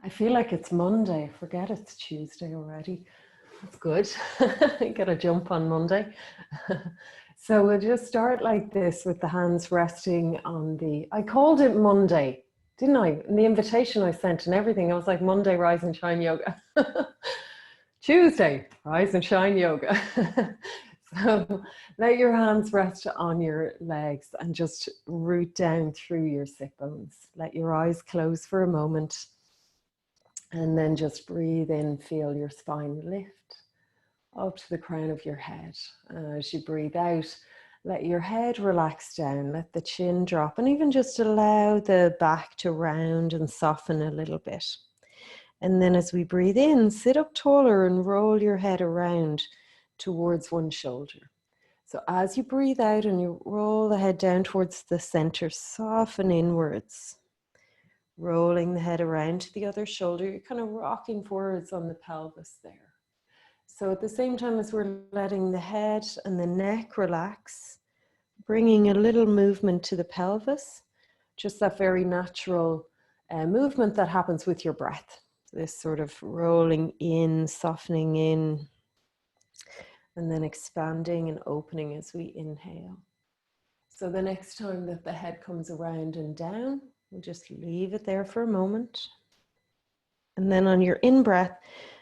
I feel like it's Monday. Forget it's Tuesday already. That's good. Get a jump on Monday. So we'll just start like this with the hands resting on the, I called it Monday, didn't I? In the invitation I sent and everything, I was like Monday, rise and shine yoga. Tuesday, rise and shine yoga. So let your hands rest on your legs and just root down through your sit bones. Let your eyes close for a moment. And then just breathe in, feel your spine lift up to the crown of your head. As you breathe out, let your head relax down, let the chin drop, and even just allow the back to round and soften a little bit. And then as we breathe in, sit up taller and roll your head around towards one shoulder. So as you breathe out and you roll the head down towards the center, soften inwards. Rolling the head around to the other shoulder, you're kind of rocking forwards on the pelvis there. So at the same time as we're letting the head and the neck relax, bringing a little movement to the pelvis, just that very natural movement that happens with your breath. This sort of rolling in, softening in, and then expanding and opening as we inhale. So the next time that the head comes around and down, we'll just leave it there for a moment. And then on your in-breath,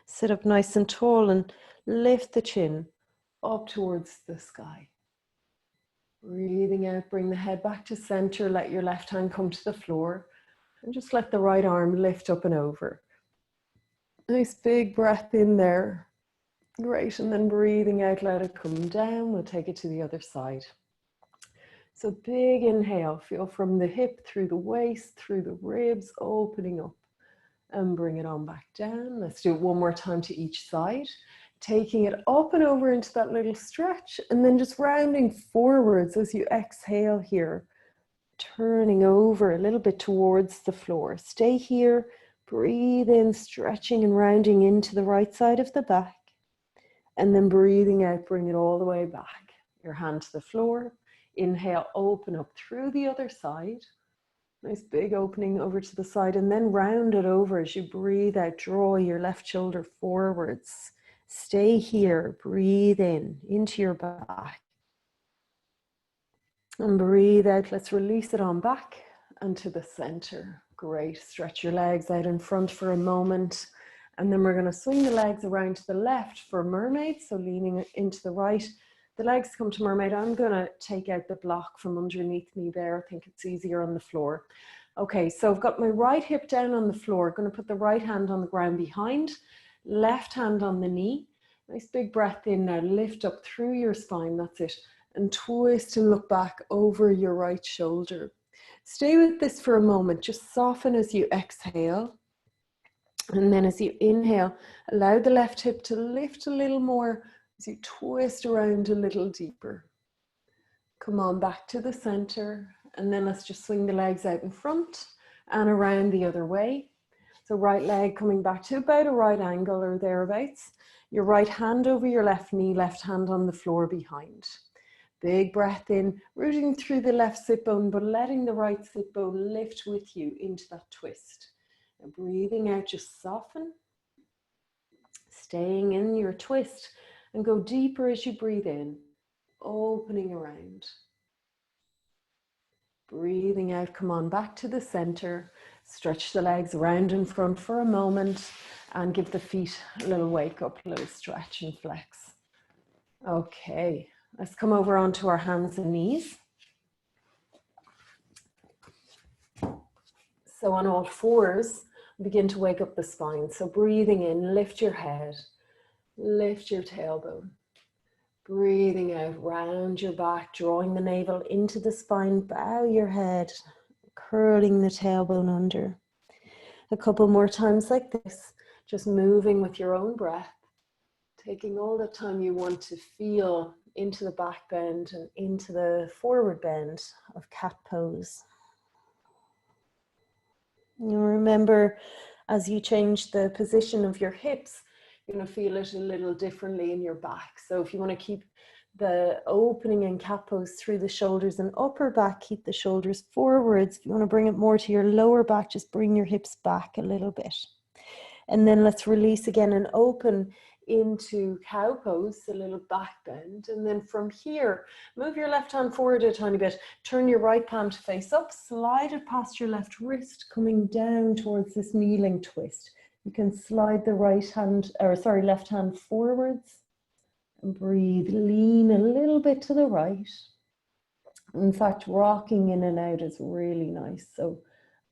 sit up nice and tall and lift the chin up towards the sky. Breathing out, bring the head back to center. Let your left hand come to the floor. And just let the right arm lift up and over. Nice big breath in there. Great. And then breathing out, let it come down. We'll take it to the other side. So big inhale, feel from the hip through the waist, through the ribs, opening up and bring it on back down. Let's do it one more time to each side. Taking it up and over into that little stretch and then just rounding forwards as you exhale here. Turning over a little bit towards the floor. Stay here, breathe in, stretching and rounding into the right side of the back. And then breathing out, bring it all the way back. Your hand to the floor. Inhale, open up through the other side. Nice big opening over to the side and then round it over as you breathe out. Draw your left shoulder forwards. Stay here, breathe in into your back. And breathe out, let's release it on back and to the center. Great, stretch your legs out in front for a moment. And then we're gonna swing the legs around to the left for Mermaid, so leaning into the right. The legs come to Mermaid. I'm gonna take out the block from underneath me there. I think it's easier on the floor. Okay, so I've got my right hip down on the floor. Gonna put the right hand on the ground behind, left hand on the knee. Nice big breath in now, lift up through your spine, that's it. And twist and look back over your right shoulder. Stay with this for a moment, just soften as you exhale. And then as you inhale, allow the left hip to lift a little more as you twist around a little deeper. Come on back to the center and then let's just swing the legs out in front and around the other way. So right leg coming back to about a right angle or thereabouts. Your right hand over your left knee, left hand on the floor behind. Big breath in, rooting through the left sit bone but letting the right sit bone lift with you into that twist. And breathing out, just soften. Staying in your twist. And go deeper as you breathe in, opening around. Breathing out, come on back to the center. Stretch the legs around in front for a moment and give the feet a little wake up, a little stretch and flex. Okay, let's come over onto our hands and knees. So on all fours, begin to wake up the spine. So breathing in, lift your head. Lift your tailbone. Breathing out, round your back, drawing the navel into the spine, bow your head, curling the tailbone under. A couple more times like this, just moving with your own breath, taking all the time you want to feel into the back bend and into the forward bend of cat pose. You remember as you change the position of your hips, you're going to feel it a little differently in your back. So if you want to keep the opening in cat pose through the shoulders and upper back, keep the shoulders forwards. If you want to bring it more to your lower back, just bring your hips back a little bit. And then let's release again and open into cow pose, a little back bend. And then from here, move your left hand forward a tiny bit. Turn your right palm to face up, slide it past your left wrist, coming down towards this kneeling twist. You can slide the left hand forwards and breathe. Lean a little bit to the right. In fact, rocking in and out is really nice. So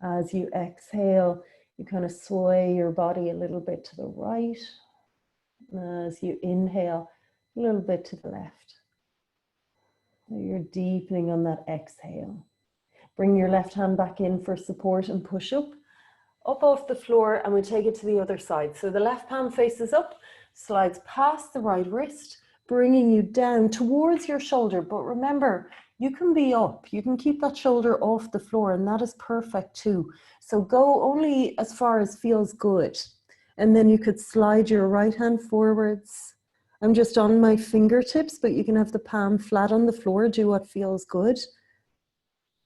as you exhale, you kind of sway your body a little bit to the right. As you inhale, a little bit to the left. So you're deepening on that exhale. Bring your left hand back in for support and push up off the floor, and we take it to the other side. So the left palm faces up, slides past the right wrist, bringing you down towards your shoulder. But remember, you can be up. You can keep that shoulder off the floor, and that is perfect too. So go only as far as feels good. And then you could slide your right hand forwards. I'm just on my fingertips, but you can have the palm flat on the floor. Do what feels good.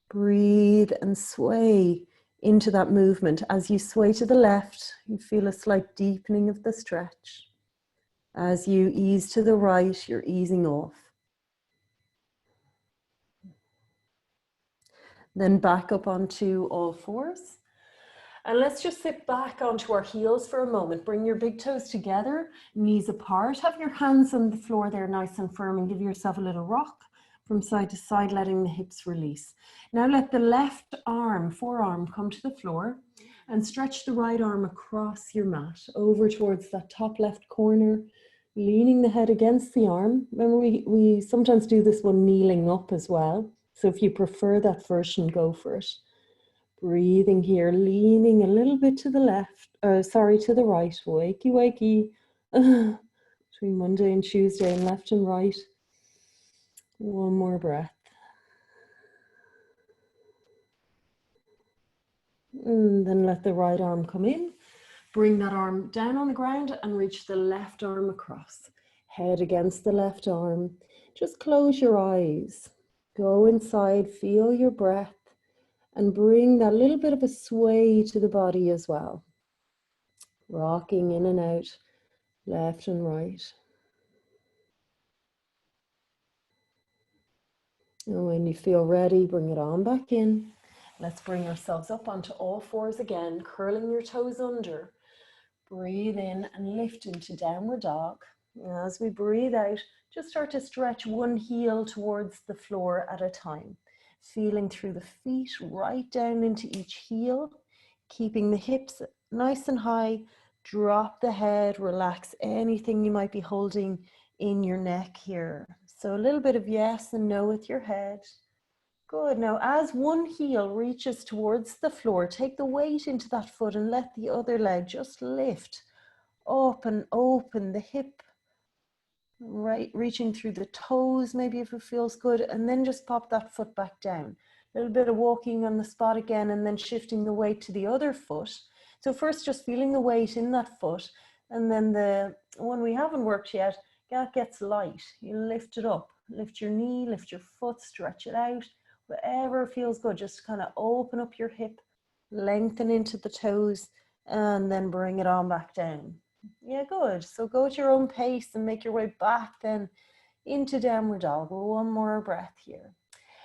Breathe and sway into that movement. As you sway to the left, you feel a slight deepening of the stretch. As you ease to the right, you're easing off. Then back up onto all fours. And let's just sit back onto our heels for a moment. Bring your big toes together, knees apart. Have your hands on the floor there nice and firm, and give yourself a little rock from side to side, letting the hips release. Now let the left arm, forearm, come to the floor and stretch the right arm across your mat over towards that top left corner, leaning the head against the arm. Remember, we sometimes do this one kneeling up as well. So if you prefer that version, go for it. Breathing here, leaning a little bit to the left, to the right. Wakey, wakey. Between Monday and Tuesday and left and right. One more breath. And then let the right arm come in. Bring that arm down on the ground and reach the left arm across. Head against the left arm. Just close your eyes. Go inside, feel your breath, and bring that little bit of a sway to the body as well. Rocking in and out, left and right. And when you feel ready, bring it on back in. Let's bring ourselves up onto all fours again, curling your toes under. Breathe in and lift into downward dog. As we breathe out, just start to stretch one heel towards the floor at a time. Feeling through the feet right down into each heel, keeping the hips nice and high. Drop the head, relax anything you might be holding in your neck here. So a little bit of yes and no with your head. Good. Now, as one heel reaches towards the floor, take the weight into that foot and let the other leg just lift up and open the hip, right, reaching through the toes, maybe if it feels good, and then just pop that foot back down. A little bit of walking on the spot again, and then shifting the weight to the other foot. So first, just feeling the weight in that foot, and then the one we haven't worked yet, that gets light. You lift it up, lift your knee, lift your foot, stretch it out. Whatever feels good, just kind of open up your hip, lengthen into the toes, and then bring it on back down. Yeah, good. So go at your own pace and make your way back then into downward dog. One more breath here.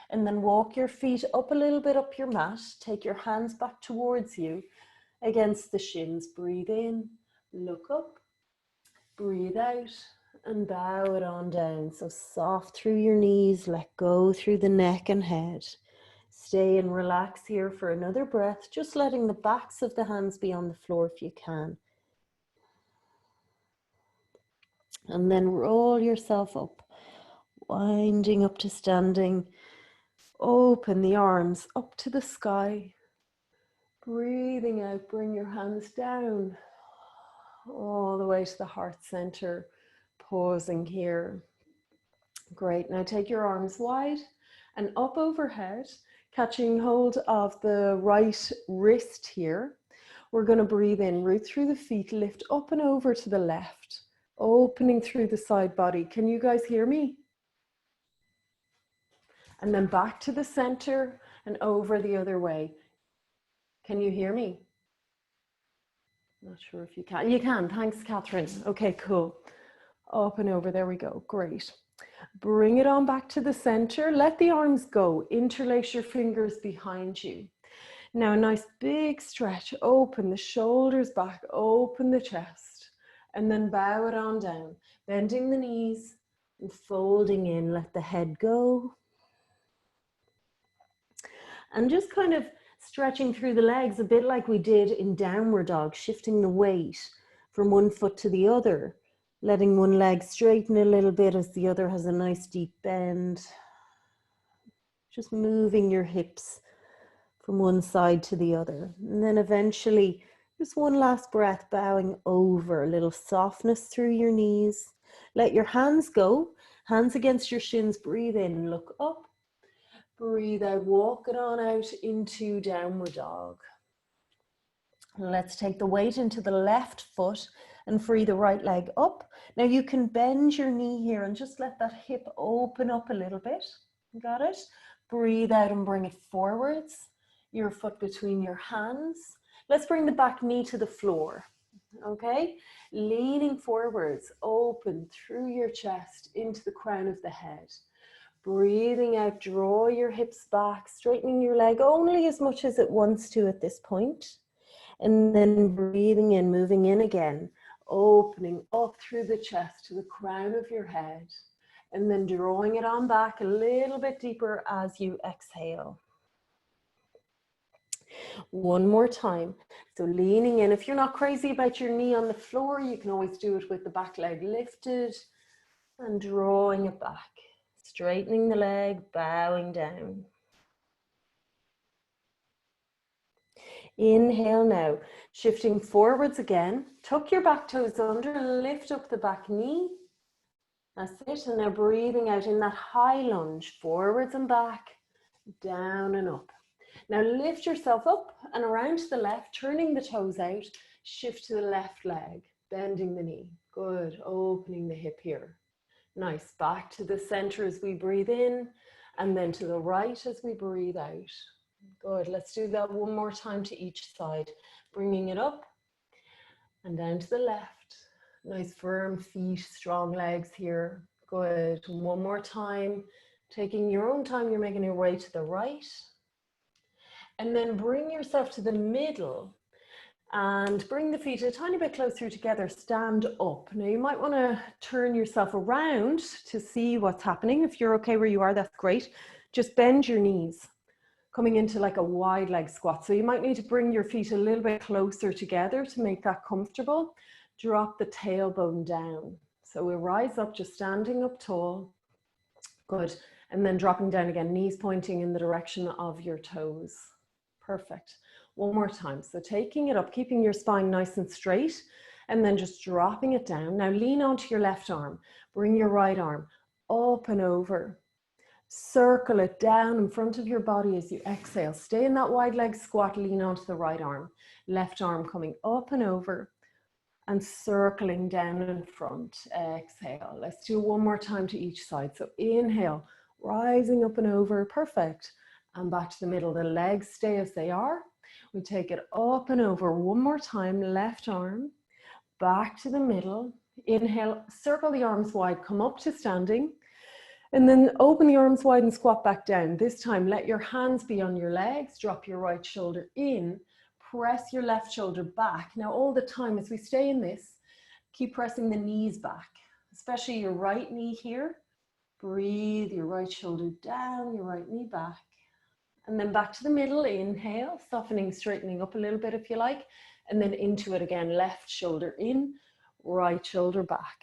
And then walk your feet up a little bit up your mat. Take your hands back towards you against the shins. Breathe in, look up, breathe out, and bow it on down. So soft through your knees, let go through the neck and head. Stay and relax here for another breath, just letting the backs of the hands be on the floor if you can. And then roll yourself up, winding up to standing. Open the arms up to the sky. Breathing out, bring your hands down all the way to the heart center. Pausing here. Great. Now take your arms wide and up overhead, catching hold of the right wrist here. We're going to breathe in, root through the feet, lift up and over to the left, opening through the side body. Can you guys hear me? And then back to the center and over the other way. Can you hear me? Not sure if you can. You can. Thanks, Catherine. Okay, cool. Up and over. There we go. Great. Bring it on back to the center. Let the arms go. Interlace your fingers behind you. Now, a nice big stretch. Open the shoulders back. Open the chest. And then bow it on down. Bending the knees and folding in. Let the head go. And just kind of stretching through the legs a bit like we did in downward dog, shifting the weight from one foot to the other, letting one leg straighten a little bit as the other has a nice deep bend. Just moving your hips from one side to the other. And then eventually, just one last breath, bowing over, a little softness through your knees. Let your hands go, hands against your shins, breathe in, look up. Breathe out, walk it on out into downward dog. Let's take the weight into the left foot and free the right leg up. Now you can bend your knee here and just let that hip open up a little bit. Got it? Breathe out and bring it forwards. Your foot between your hands. Let's bring the back knee to the floor. Okay? Leaning forwards, open through your chest into the crown of the head. Breathing out, draw your hips back, straightening your leg only as much as it wants to at this point. And then breathing in, moving in again, opening up through the chest to the crown of your head. And then drawing it on back a little bit deeper as you exhale. One more time. So leaning in. If you're not crazy about your knee on the floor, you can always do it with the back leg lifted and drawing it back. Straightening the leg, bowing down. Inhale now, shifting forwards again. Tuck your back toes under, lift up the back knee. That's it. And now breathing out in that high lunge, forwards and back, down and up. Now lift yourself up and around to the left, turning the toes out. Shift to the left leg, bending the knee. Good, opening the hip here. Nice, back to the center as we breathe in, and then to the right as we breathe out. Good, let's do that one more time to each side. Bringing it up and down to the left. Nice firm feet, strong legs here. Good, one more time. Taking your own time, you're making your way to the right. And then bring yourself to the middle. And bring the feet a tiny bit closer together, stand up. Now you might want to turn yourself around to see what's happening. If you're okay where you are, that's great. Just bend your knees, coming into like a wide leg squat. So you might need to bring your feet a little bit closer together to make that comfortable. Drop the tailbone down. So we'll rise up, just standing up tall. Good. And then dropping down again, knees pointing in the direction of your toes. Perfect. One more time. So taking it up, keeping your spine nice and straight, and then just dropping it down. Now lean onto your left arm. Bring your right arm up and over. Circle it down in front of your body as you exhale. Stay in that wide leg squat, lean onto the right arm. Left arm coming up and over and circling down in front. Exhale. Let's do one more time to each side. So inhale, rising up and over. Perfect. And back to the middle. The legs stay as they are. We take it up and over one more time, left arm, back to the middle. Inhale, circle the arms wide, come up to standing, and then open the arms wide and squat back down. This time, let your hands be on your legs, drop your right shoulder in, press your left shoulder back. Now, all the time as we stay in this, keep pressing the knees back, especially your right knee here. Breathe your right shoulder down, your right knee back. And then back to the middle, inhale, softening, straightening up a little bit if you like. And then into it again, left shoulder in, right shoulder back.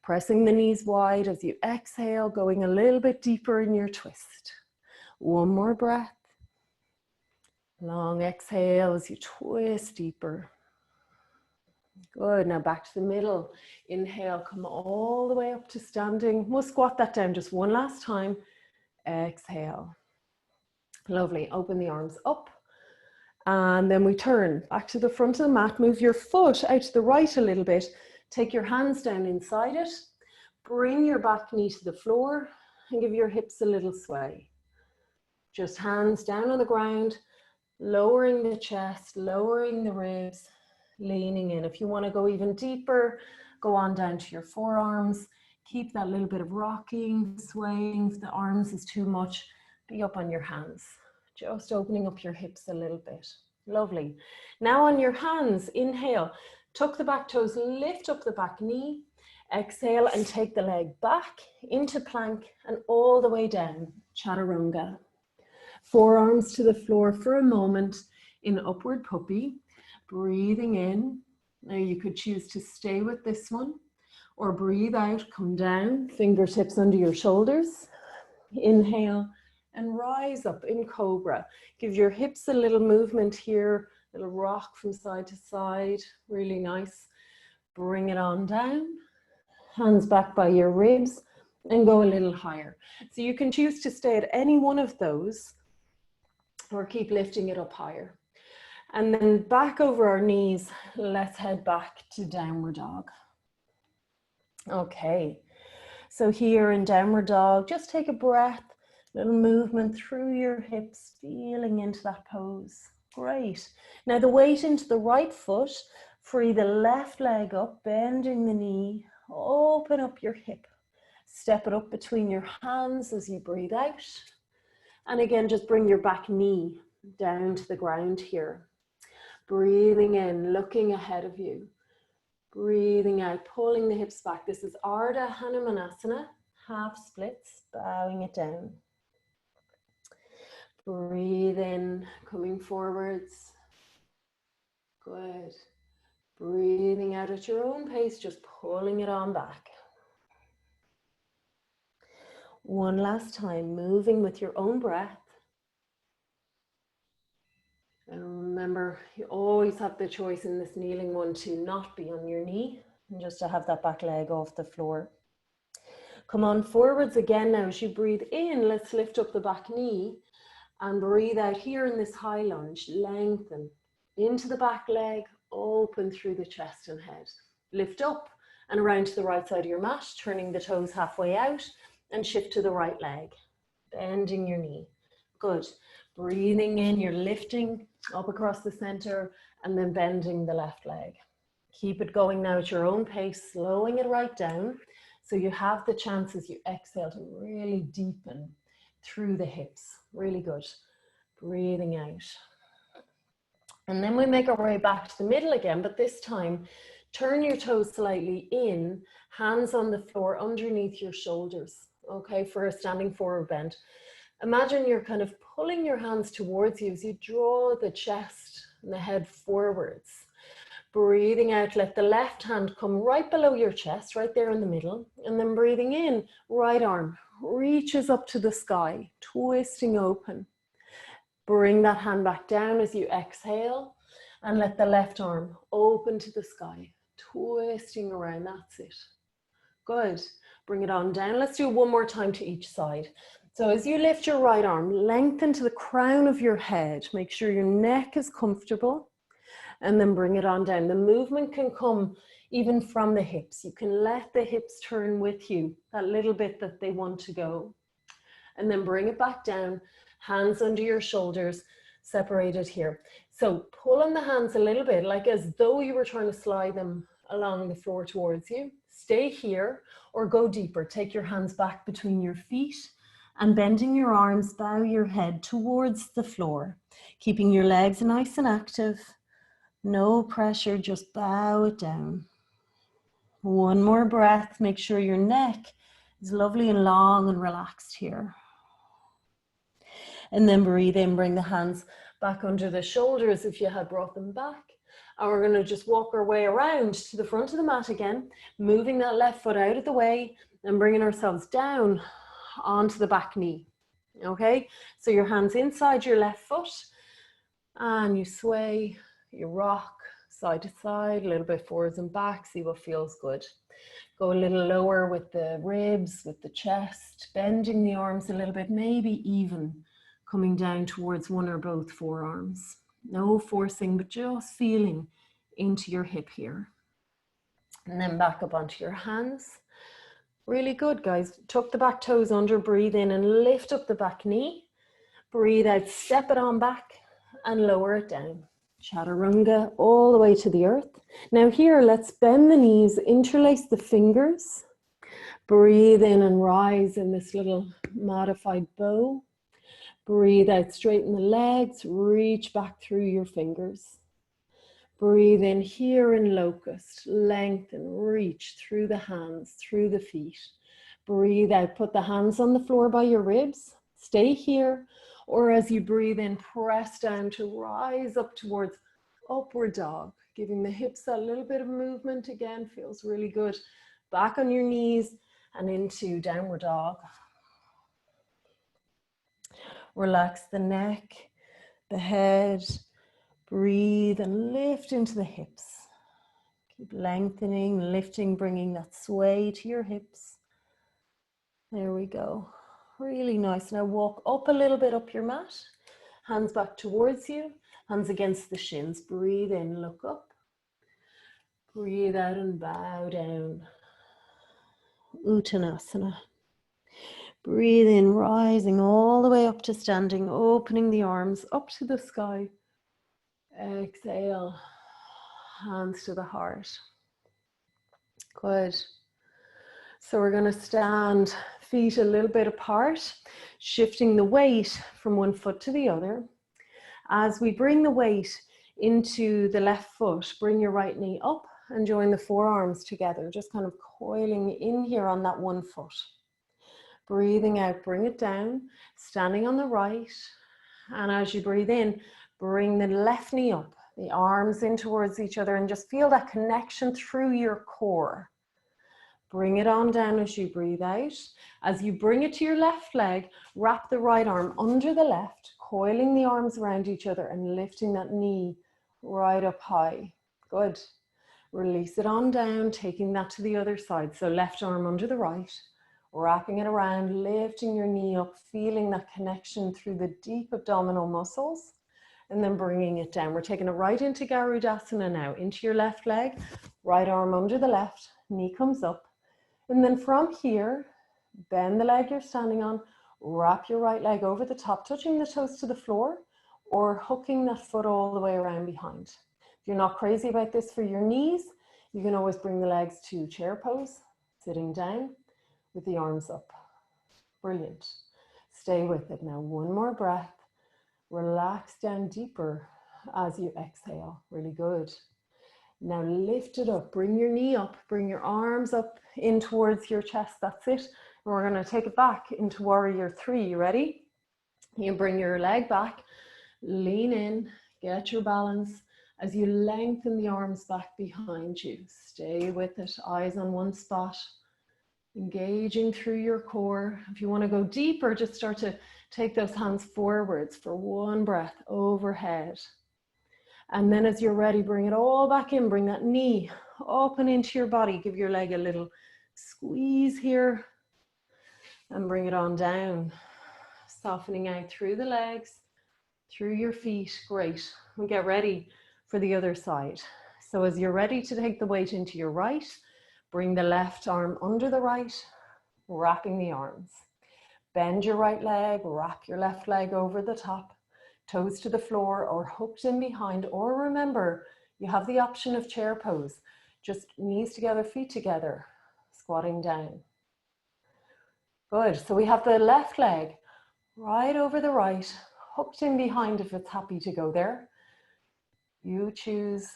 Pressing the knees wide as you exhale, going a little bit deeper in your twist. One more breath. Long exhale as you twist deeper. Good, now back to the middle. Inhale, come all the way up to standing. We'll squat that down just one last time. Exhale. Lovely, open the arms up. And then we turn back to the front of the mat. Move your foot out to the right a little bit. Take your hands down inside it. Bring your back knee to the floor and give your hips a little sway. Just hands down on the ground, lowering the chest, lowering the ribs. leaning in. If you want to go even deeper, go on down to your forearms. Keep that little bit of rocking, swaying. If the arms is too much, be up on your hands. Just opening up your hips a little bit. Lovely. Now on your hands, inhale, tuck the back toes, lift up the back knee. Exhale and take the leg back into plank and all the way down, chaturanga. Forearms to the floor for a moment in upward puppy. Breathing in. Now you could choose to stay with this one or breathe out, come down, fingertips under your shoulders. Inhale and rise up in cobra. Give your hips a little movement here, a little rock from side to side, really nice. Bring it on down. Hands back by your ribs and go a little higher. So you can choose to stay at any one of those or keep lifting it up higher. And then back over our knees, let's head back to downward dog. Okay, so here in downward dog, just take a breath, little movement through your hips, feeling into that pose. Great. Now the weight into the right foot, free the left leg up, bending the knee. Open up your hip, step it up between your hands as you breathe out. And again, just bring your back knee down to the ground here. Breathing in, looking ahead of you. Breathing out, pulling the hips back. This is Ardha Hanumanasana, half splits, bowing it down. Breathe in, coming forwards. Good. Breathing out at your own pace, just pulling it on back. One last time, moving with your own breath. And remember, you always have the choice in this kneeling one to not be on your knee and just to have that back leg off the floor. Come on forwards again now. As you breathe in, let's lift up the back knee and breathe out here in this high lunge. Lengthen into the back leg. Open through the chest and head. Lift up and around to the right side of your mat, turning the toes halfway out and shift to the right leg, bending your knee. Good. Breathing in, you're lifting up across the center and then bending the left leg. Keep it going now at your own pace, slowing it right down so you have the chance as you exhale to really deepen through the hips. Really good. Breathing out. And then we make our way back to the middle again, but this time, turn your toes slightly in, hands on the floor underneath your shoulders, okay, for a standing forward bend. Imagine you're kind of pulling your hands towards you as you draw the chest and the head forwards. Breathing out, let the left hand come right below your chest, right there in the middle. And then breathing in, right arm reaches up to the sky, twisting open. Bring that hand back down as you exhale and let the left arm open to the sky, twisting around. That's it. Good. Bring it on down. Let's do it one more time to each side. So as you lift your right arm, lengthen to the crown of your head. Make sure your neck is comfortable and then bring it on down. The movement can come even from the hips. You can let the hips turn with you, that little bit that they want to go. And then bring it back down. Hands under your shoulders, separated here. So pull on the hands a little bit, like as though you were trying to slide them along the floor towards you. Stay here or go deeper. Take your hands back between your feet and bending your arms, bow your head towards the floor. Keeping your legs nice and active. No pressure, just bow it down. One more breath. Make sure your neck is lovely and long and relaxed here. And then breathe in, bring the hands back under the shoulders if you had brought them back. And we're going to just walk our way around to the front of the mat again, moving that left foot out of the way and bringing ourselves down onto the back knee. Okay, so your hands inside your left foot and you sway, you rock side to side, a little bit forwards and back, see what feels good. Go a little lower with the ribs, with the chest, bending the arms a little bit, maybe even coming down towards one or both forearms. No forcing, but just feeling into your hip here. And then back up onto your hands. Really good, guys. Tuck the back toes under, breathe in and lift up the back knee. Breathe out, step it on back and lower it down. Chaturanga, all the way to the earth. Now here, let's bend the knees, interlace the fingers. Breathe in and rise in this little modified bow. Breathe out, straighten the legs, reach back through your fingers. Breathe in here in locust, lengthen, reach through the hands, through the feet. Breathe out, put the hands on the floor by your ribs. Stay here, or as you breathe in, press down to rise up towards upward dog, giving the hips a little bit of movement again, feels really good. Back on your knees and into downward dog. Relax the neck, the head. Breathe and lift into the hips. Keep lengthening, lifting, bringing that sway to your hips. There we go. Really nice. Now walk up a little bit up your mat. Hands back towards you. Hands against the shins. Breathe in, look up. Breathe out and bow down. Uttanasana. Breathe in, rising all the way up to standing, opening the arms up to the sky. Exhale, hands to the heart. Good. So we're going to stand feet a little bit apart, shifting the weight from one foot to the other. As we bring the weight into the left foot, bring your right knee up and join the forearms together, just kind of coiling in here on that one foot. Breathing out, bring it down, standing on the right. And as you breathe in, bring the left knee up, the arms in towards each other, and just feel that connection through your core. Bring it on down as you breathe out. As you bring it to your left leg, wrap the right arm under the left, coiling the arms around each other and lifting that knee right up high. Good. Release it on down, taking that to the other side. So left arm under the right, wrapping it around, lifting your knee up, feeling that connection through the deep abdominal muscles, and then bringing it down. We're taking it right into Garudasana now, into your left leg, right arm under the left, knee comes up. And then from here, bend the leg you're standing on, wrap your right leg over the top, touching the toes to the floor, or hooking that foot all the way around behind. If you're not crazy about this for your knees, you can always bring the legs to chair pose, sitting down with the arms up. Brilliant. Stay with it now. One more breath. Relax down deeper as you exhale. Really good. Now lift it up. Bring your knee up. Bring your arms up in towards your chest. That's it. And we're going to take it back into Warrior 3. You ready? You bring your leg back. Lean in. Get your balance as you lengthen the arms back behind you. Stay with it. Eyes on one spot. Engaging through your core. If you want to go deeper, just start to take those hands forwards for one breath overhead. And then as you're ready, bring it all back in. Bring that knee up and into your body. Give your leg a little squeeze here. And bring it on down. Softening out through the legs, through your feet. Great. And get ready for the other side. So as you're ready to take the weight into your right, bring the left arm under the right, wrapping the arms. Bend your right leg, wrap your left leg over the top, toes to the floor or hooked in behind. Or remember, you have the option of chair pose. Just knees together, feet together, squatting down. Good. So we have the left leg right over the right, hooked in behind if it's happy to go there. You choose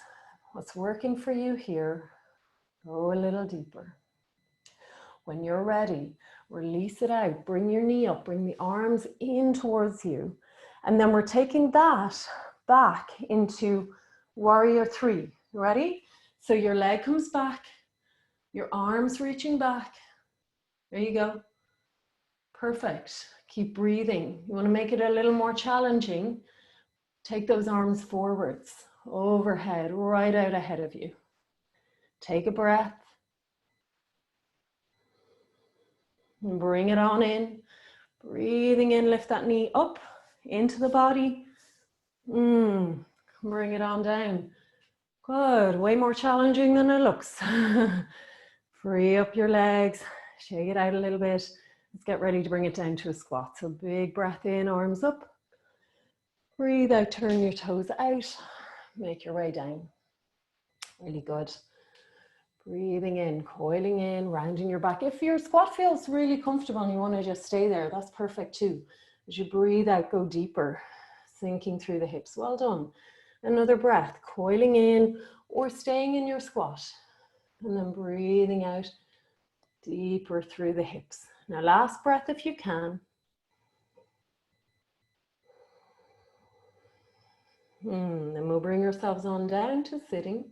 what's working for you here. Go a little deeper. When you're ready, release it out. Bring your knee up. Bring the arms in towards you. And then we're taking that back into Warrior 3. Ready? So your leg comes back. Your arms reaching back. There you go. Perfect. Keep breathing. You want to make it a little more challenging. Take those arms forwards, overhead, right out ahead of you. Take a breath. And bring it on in. Breathing in, lift that knee up into the body. Bring it on down. Good. Way more challenging than it looks. Free up your legs. Shake it out a little bit. Let's get ready to bring it down to a squat. So big breath in, arms up. Breathe out, turn your toes out. make your way down. Really good. Breathing in, coiling in, rounding your back. If your squat feels really comfortable and you want to just stay there, that's perfect too. As you breathe out, go deeper, sinking through the hips. Well done. Another breath, coiling in or staying in your squat. And then breathing out deeper through the hips. Now last breath if you can. Then we'll bring ourselves on down to sitting.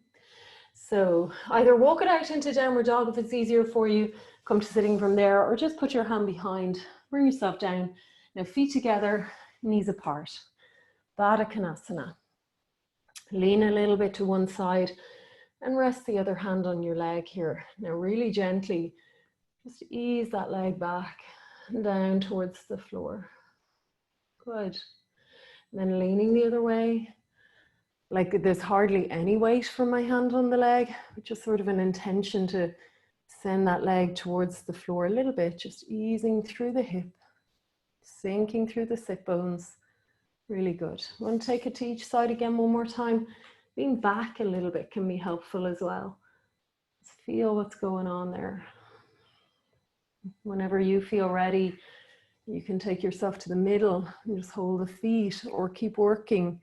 So either walk it out into downward dog if it's easier for you, come to sitting from there, or just put your hand behind, bring yourself down. Now feet together, knees apart. Baddha Konasana. Lean a little bit to one side and rest the other hand on your leg here. Now really gently, just ease that leg back and down towards the floor. Good. And then leaning the other way. Like there's hardly any weight from my hand on the leg, just sort of an intention to send that leg towards the floor a little bit, just easing through the hip, sinking through the sit bones. Really good. Want to take it to each side again one more time. Lean back a little bit can be helpful as well. Just feel what's going on there. Whenever you feel ready, you can take yourself to the middle and just hold the feet or keep working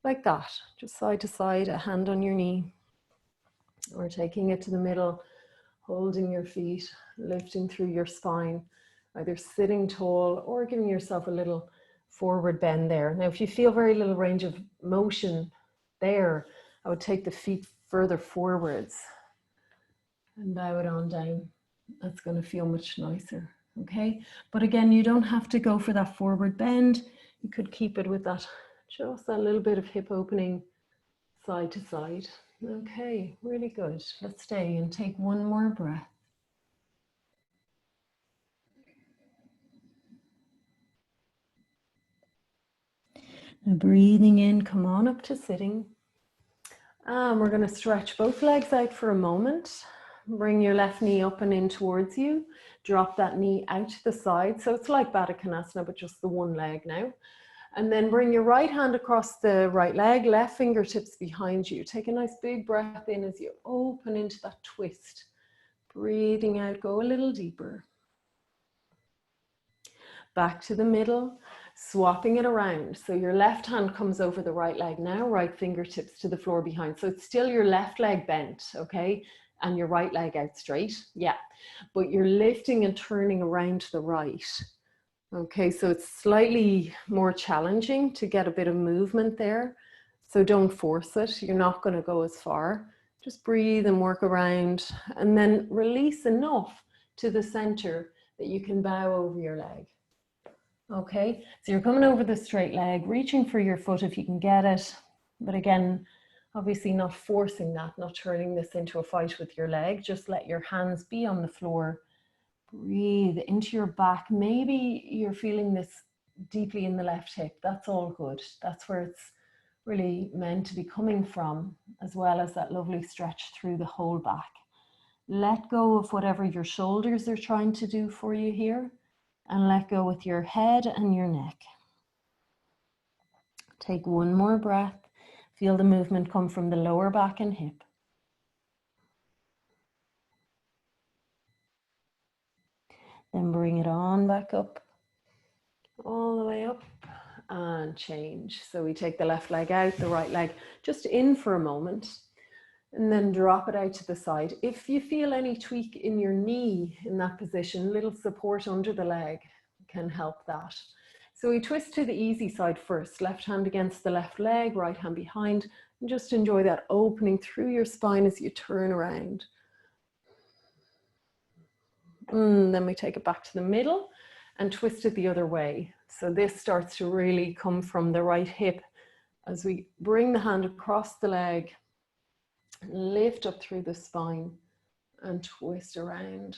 like that, just side to side, a hand on your knee, or taking it to the middle, holding your feet, lifting through your spine, either sitting tall or giving yourself a little forward bend there. Now, if you feel very little range of motion there, I would take the feet further forwards and bow it on down. That's going to feel much nicer, okay? But again, you don't have to go for that forward bend. You could keep it with that, just that little bit of hip opening side to side. Okay, really good. Let's stay and take one more breath. Now breathing in, come on up to sitting. And we're going to stretch both legs out for a moment. Bring your left knee up and in towards you. Drop that knee out to the side. So it's like Baddha Konasana, but just the one leg now. And then bring your right hand across the right leg, left fingertips behind you. Take a nice big breath in as you open into that twist. Breathing out, go a little deeper. Back to the middle, swapping it around. So your left hand comes over the right leg now, right fingertips to the floor behind. So it's still your left leg bent, okay? And your right leg out straight, yeah. But you're lifting and turning around to the right. Okay, so it's slightly more challenging to get a bit of movement there. So don't force it. You're not going to go as far. Just breathe and work around and then release enough to the center that you can bow over your leg. Okay, so you're coming over the straight leg, reaching for your foot if you can get it. But again, obviously not forcing that, not turning this into a fight with your leg. Just let your hands be on the floor. Breathe into your back. Maybe you're feeling this deeply in the left hip. That's all good. That's where it's really meant to be coming from, as well as that lovely stretch through the whole back. Let go of whatever your shoulders are trying to do for you here, and let go with your head and your neck. Take one more breath. Feel the movement come from the lower back and hip. Then bring it on back up, all the way up, and change. So we take the left leg out, the right leg just in for a moment, and then drop it out to the side. If you feel any tweak in your knee in that position, little support under the leg can help that. So we twist to the easy side first, left hand against the left leg, right hand behind, and just enjoy that opening through your spine as you turn around. Then we take it back to the middle and twist it the other way. So this starts to really come from the right hip as we bring the hand across the leg, lift up through the spine and twist around.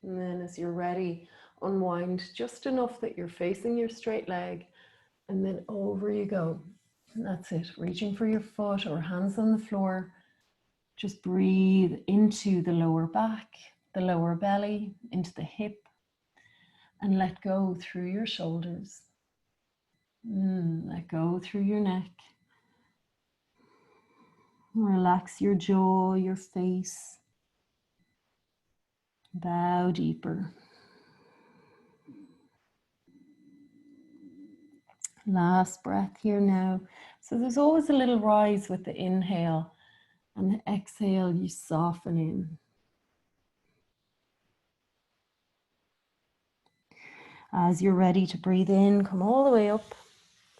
And then as you're ready, unwind just enough that you're facing your straight leg, and then over you go. And that's it, reaching for your foot or hands on the floor. Just breathe into the lower back, the lower belly, into the hip. And let go through your shoulders. Let go through your neck. Relax your jaw, your face. Bow deeper. Last breath here now. So there's always a little rise with the inhale, and the exhale, you soften in. As you're ready to breathe in, come all the way up.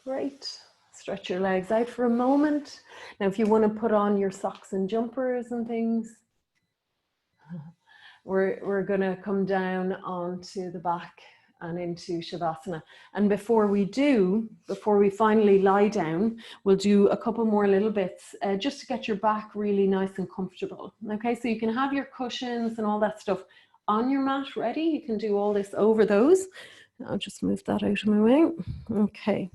Great. Stretch your legs out for a moment. Now, if you want to put on your socks and jumpers and things, we're going to come down onto the back and into Shavasana. And before we finally lie down, we'll do a couple more little bits just to get your back really nice and comfortable. Okay, so you can have your cushions and all that stuff on your mat ready. You can do all this over those. I'll just move that out of my way. Okay.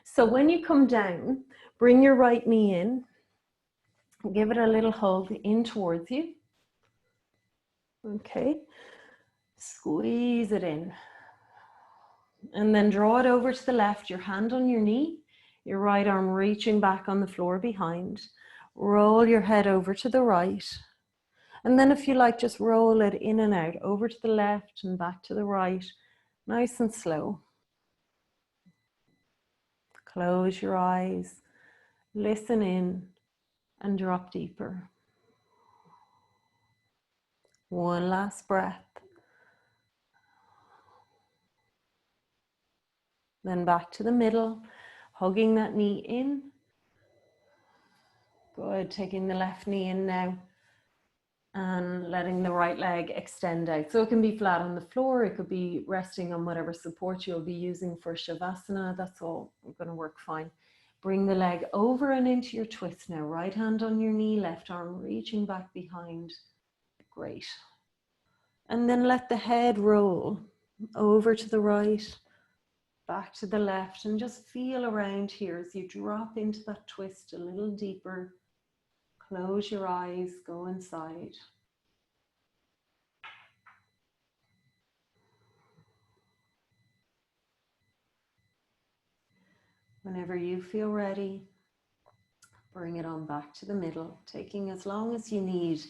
So when you come down, bring your right knee in, give it a little hug in towards you. Okay. Squeeze it in. And then draw it over to the left, your hand on your knee, your right arm reaching back on the floor behind. Roll your head over to the right. And then if you like, just roll it in and out, over to the left and back to the right, nice and slow. Close your eyes, listen in, and drop deeper. One last breath. Then back to the middle, hugging that knee in. Good, taking the left knee in now and letting the right leg extend out. So it can be flat on the floor, it could be resting on whatever support you'll be using for Shavasana. That's all going to work fine. Bring the leg over and into your twist now. Right hand on your knee, left arm reaching back behind. Great. And then let the head roll over to the right, back to the left, and just feel around here as you drop into that twist a little deeper. Close your eyes, go inside. Whenever you feel ready, bring it on back to the middle, taking as long as you need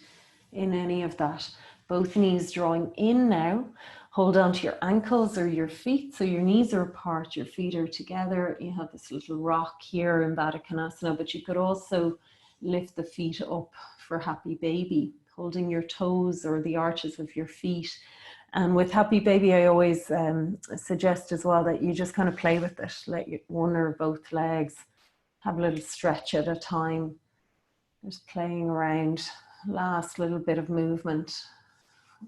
in any of that. Both knees drawing in now. Hold on to your ankles or your feet, so your knees are apart, your feet are together. You have this little rock here in Baddha Konasana, but you could also lift the feet up for happy baby, holding your toes or the arches of your feet. And with happy baby, I always suggest as well that you just kind of play with it. Let one or both legs have a little stretch at a time. Just playing around, last little bit of movement.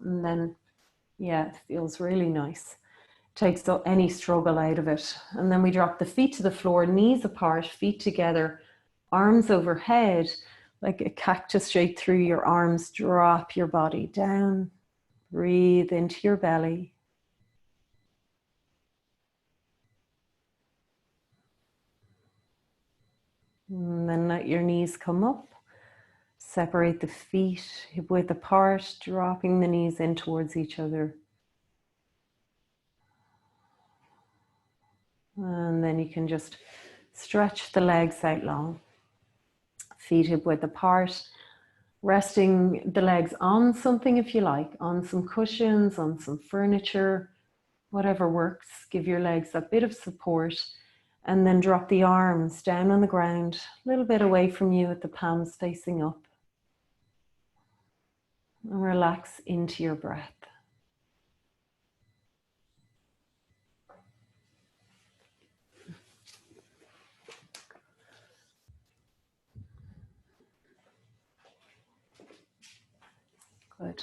And then, yeah, it feels really nice. Takes any struggle out of it. And then we drop the feet to the floor, knees apart, feet together, arms overhead, like a cactus shape through your arms. Drop your body down. Breathe into your belly. And then let your knees come up. Separate the feet hip width apart, dropping the knees in towards each other. And then you can just stretch the legs out long. Feet hip width apart. Resting the legs on something if you like, on some cushions, on some furniture, whatever works. Give your legs a bit of support and then drop the arms down on the ground, a little bit away from you with the palms facing up. And relax into your breath. Good.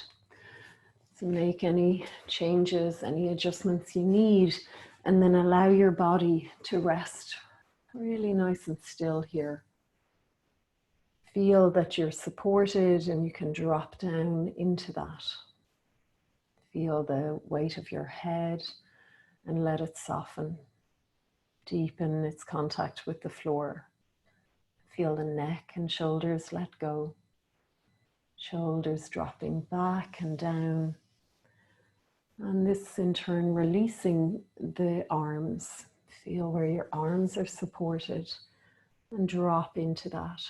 So make any changes, any adjustments you need, and then allow your body to rest really nice and still here. Feel that you're supported and you can drop down into that. Feel the weight of your head and let it soften. Deepen its contact with the floor. Feel the neck and shoulders let go. Shoulders dropping back and down. And this in turn releasing the arms. Feel where your arms are supported and drop into that.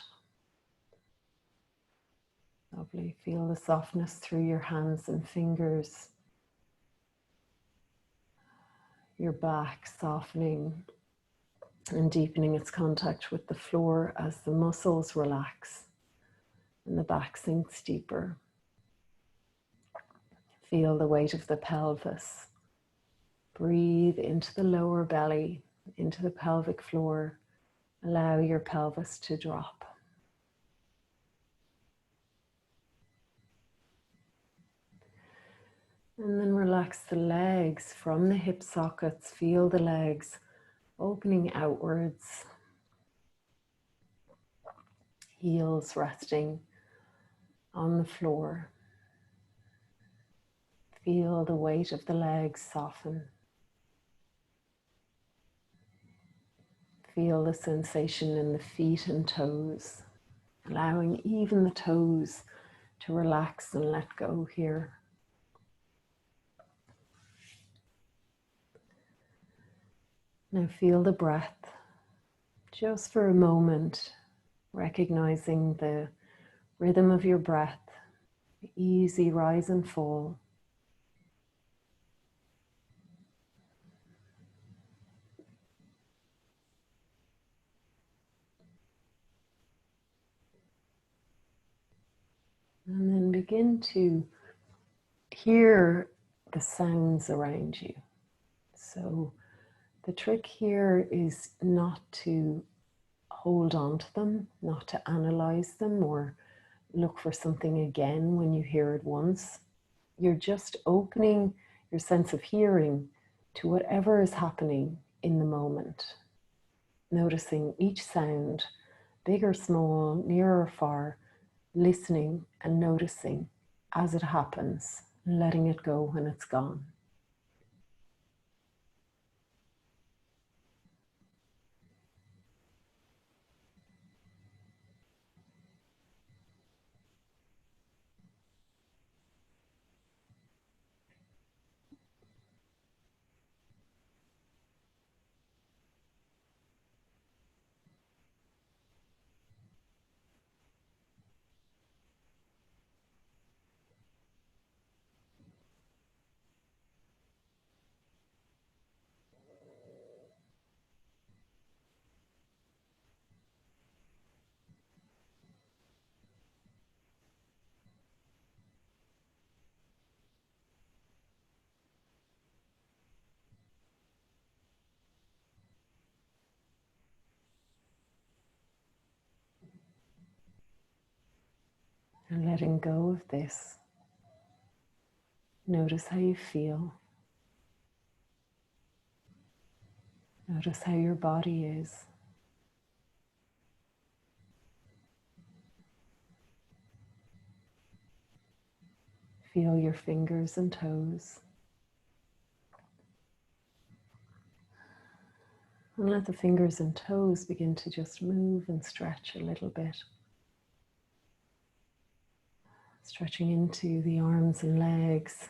Lovely. Feel the softness through your hands and fingers. Your back softening and deepening its contact with the floor as the muscles relax and the back sinks deeper. Feel the weight of the pelvis. Breathe into the lower belly, into the pelvic floor. Allow your pelvis to drop. And then relax the legs from the hip sockets. Feel the legs opening outwards. Heels resting on the floor. Feel the weight of the legs soften. Feel the sensation in the feet and toes, allowing even the toes to relax and let go here. Now feel the breath, just for a moment, recognizing the rhythm of your breath, the easy rise and fall. And then begin to hear the sounds around you. So the trick here is not to hold on to them, not to analyze them or look for something again when you hear it once. You're just opening your sense of hearing to whatever is happening in the moment. Noticing each sound, big or small, near or far, listening and noticing as it happens, letting it go when it's gone. And letting go of this, notice how you feel. Notice how your body is. Feel your fingers and toes. And let the fingers and toes begin to just move and stretch a little bit. Stretching into the arms and legs.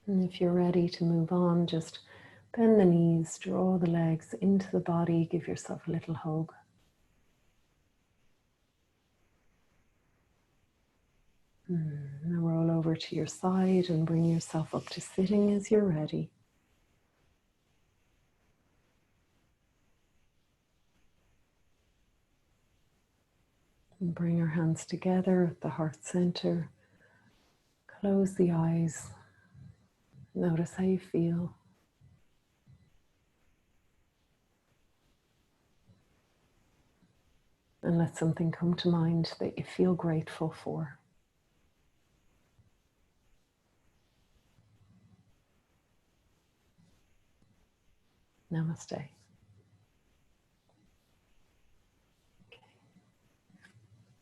And if you're ready to move on, just bend the knees, draw the legs into the body, give yourself a little hug. Now roll over to your side and bring yourself up to sitting as you're ready. And bring your hands together at the heart center. Close the eyes. Notice how you feel. And let something come to mind that you feel grateful for. Namaste.